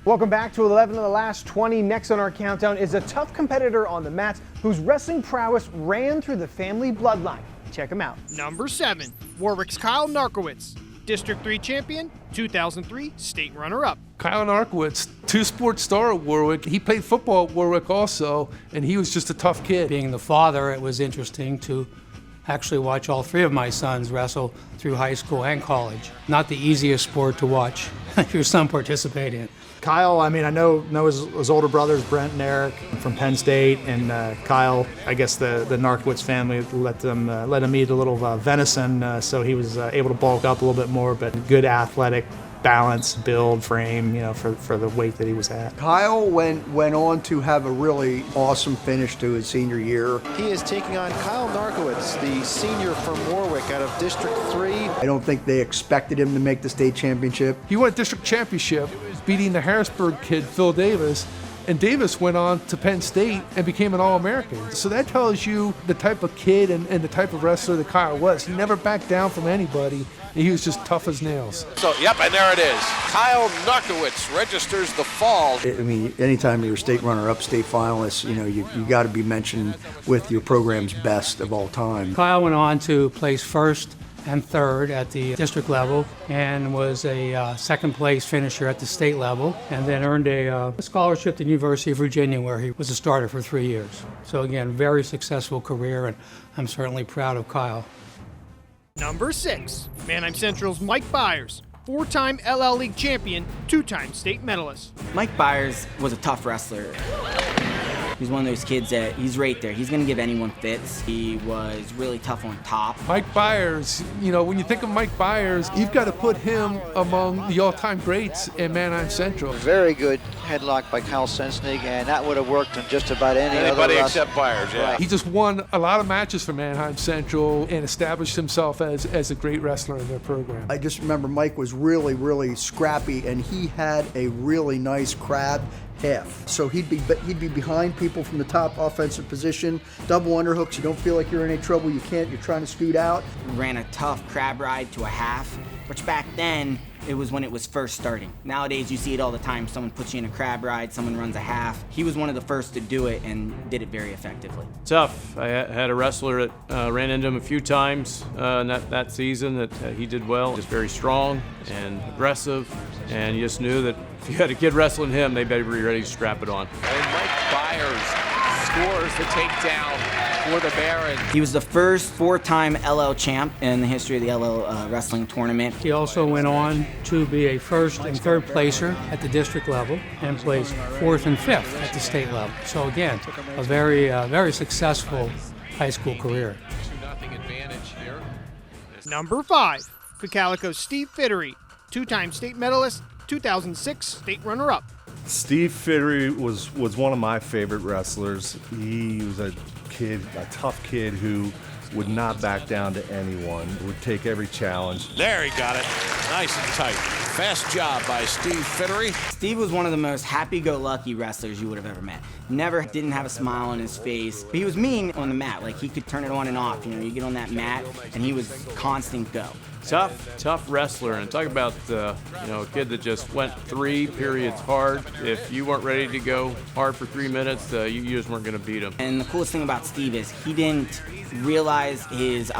Welcome back to 11 of the last 20. Next on our countdown is a tough competitor on the mats whose wrestling prowess ran through the family bloodline. Check him out. Number 7, Warwick's Kyle Narkowitz, District 3 champion, 2003 state runner-up. Kyle Narkowitz, two-sport star at Warwick. He played football at Warwick also, and he was just a tough kid. Being the father, it was interesting to actually watch all 3 of my sons wrestle through high school and college. Not the easiest sport to watch if your son participating in. Kyle, I know his older brothers, Brent and Eric from Penn State, and Kyle, I guess the Narkowitz family let him eat a little venison, so he was able to bulk up a little bit more, but good athletic balance, build, frame, for the weight that he was at. Kyle went on to have a really awesome finish to his senior year. He is taking on Kyle Narkowitz, the senior from Warwick out of District 3. I don't think they expected him to make the state championship. He won a district championship, beating the Harrisburg kid, Phil Davis, and Davis went on to Penn State and became an All-American. So that tells you the type of kid and the type of wrestler that Kyle was. He never backed down from anybody, and he was just tough as nails. So, yep, and there it is. Kyle Narkowitz registers the fall. Anytime you're state runner-up, state finalist, you got to be mentioned with your program's best of all time. Kyle went on to place first and third at the district level and was a second place finisher at the state level, and then earned a scholarship to the University of Virginia where he was a starter for 3 years. So again, very successful career, and I'm certainly proud of Kyle. Number 6, Manheim Central's Mike Byers, 4-time LL League champion, 2-time state medalist. Mike Byers was a tough wrestler. He's one of those kids that he's right there. He's going to give anyone fits. He was really tough on top. Mike Byers, when you think of Mike Byers, you've got to put him among the all-time greats in Manheim Central. Very good headlock by Kyle Sensnig, and that would have worked on just about anybody except Byers, yeah. Right. He just won a lot of matches for Manheim Central and established himself as a great wrestler in their program. I just remember Mike was really, really scrappy, and he had a really nice crab half. So he'd be behind people from the top offensive position, double underhooks. You don't feel like you're in any trouble. You're trying to scoot out. Ran a tough crab ride to a half, which back then, it was when it was first starting. Nowadays, you see it all the time. Someone puts you in a crab ride, someone runs a half. He was one of the first to do it and did it very effectively. Tough. I had a wrestler that ran into him a few times in that season that he did well. Just very strong and aggressive, and you just knew that if you had a kid wrestling him, they better be ready to strap it on. And Mike Byers scores the takedown for the Barons. He was the first 4-time LL champ in the history of the LL wrestling tournament. He also went on to be a first and third placer at the district level and placed 4th and 5th at the state level. So again, a very successful high school career. 2-0 advantage here. Number 5, Cocalico's Steve Fittery, 2-time state medalist, 2006 state runner-up. Steve Fittery was one of my favorite wrestlers. He was a tough kid who would not back down to anyone, would take every challenge. There he got it. Nice and tight. Fast job by Steve Fittery. Steve was one of the most happy-go-lucky wrestlers you would have ever met. Never didn't have a smile on his face, but he was mean on the mat. Like, he could turn it on and off. You get on that mat, and he was constant go. Tough wrestler, and talk about a kid that just went 3 periods hard. If you weren't ready to go hard for 3 minutes, you just weren't going to beat him. And the coolest thing about Steve is he didn't realize his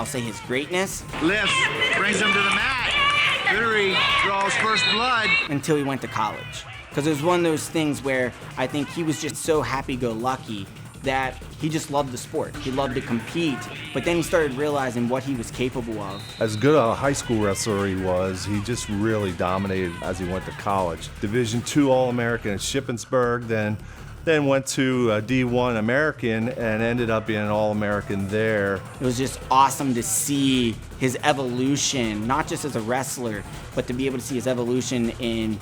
greatness. Lifts, brings him to the mat. Fittery draws first blood. Until he went to college. Because it was one of those things where I think he was just so happy-go-lucky that he just loved the sport. He loved to compete, but then he started realizing what he was capable of. As good a high school wrestler he just really dominated as he went to college. Division II All-American at Shippensburg, then went to D1 American and ended up being an All-American there. It was just awesome to see his evolution, not just as a wrestler, but to be able to see his evolution in,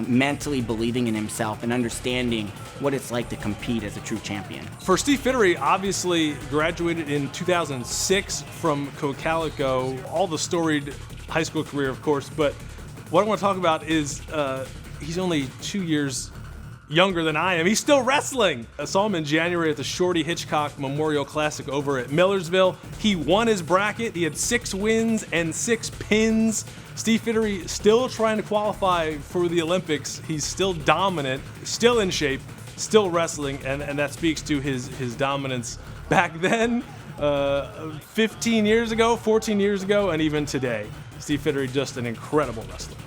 mentally believing in himself and understanding what it's like to compete as a true champion. For Steve Fittery, obviously graduated in 2006 from Cocalico, all the storied high school career, of course, but what I want to talk about is he's only 2 years younger than I am. He's still wrestling. I saw him in January at the Shorty Hitchcock Memorial Classic over at Millersville. He won his bracket. He had 6 wins and 6 pins. Steve Fittery still trying to qualify for the Olympics. He's still dominant, still in shape, still wrestling, and that speaks to his dominance back then, 15 years ago, 14 years ago, and even today. Steve Fittery, just an incredible wrestler.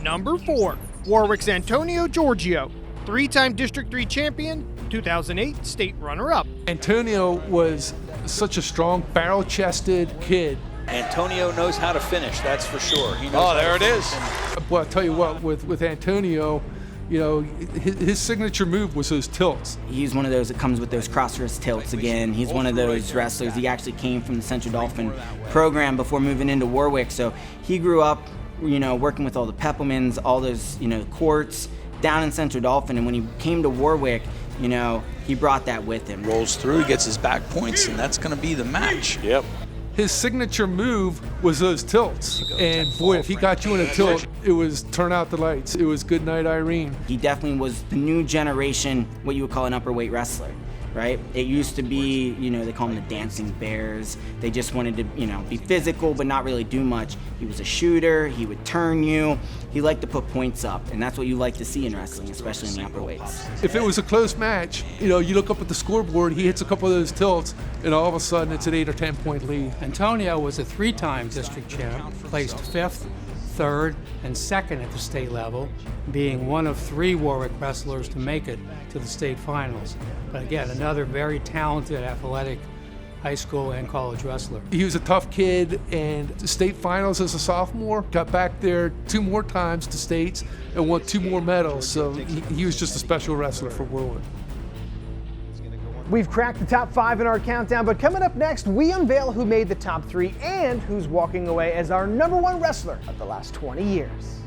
Number 4, Warwick's Antonio Giorgio, 3-time District 3 champion, 2008 state runner-up. Antonio was such a strong, barrel-chested kid. Antonio knows how to finish, that's for sure. He knows there it is. Well, I'll tell you what, with Antonio, you know, his signature move was those tilts. He's one of those that comes with those cross-wrist tilts again. He's one of those wrestlers. He actually came from the Central Dolphin program before moving into Warwick. So he grew up, you know, working with all the Peppelmans, all those, you know, courts down in Central Dolphin. And when he came to Warwick, you know, he brought that with him. Rolls through, he gets his back points, and that's going to be the match. Yep. His signature move was those tilts. And boy, if he got you in a tilt, it was turn out the lights. It was good night, Irene. He definitely was the new generation, what you would call an upper weight wrestler, right? It used to be, you know, they call them the dancing bears. They just wanted to, you know, be physical but not really do much. He was a shooter, he would turn you. He liked to put points up, and that's what you like to see in wrestling, especially in the upper weights. If it was a close match, you know, you look up at the scoreboard, he hits a couple of those tilts, and all of a sudden it's an 8 or 10 point lead. Antonio was a 3-time district champ, placed 5th, 3rd, and 2nd at the state level, being one of 3 Warwick wrestlers to make it to the state finals. But again, another very talented, athletic high school and college wrestler. He was a tough kid, and the state finals as a sophomore, got back there 2 more times to states and won 2 more medals. So he was just a special wrestler for Warwick. We've cracked the top 5 in our countdown, but coming up next, we unveil who made the top 3 and who's walking away as our #1 wrestler of the last 20 years.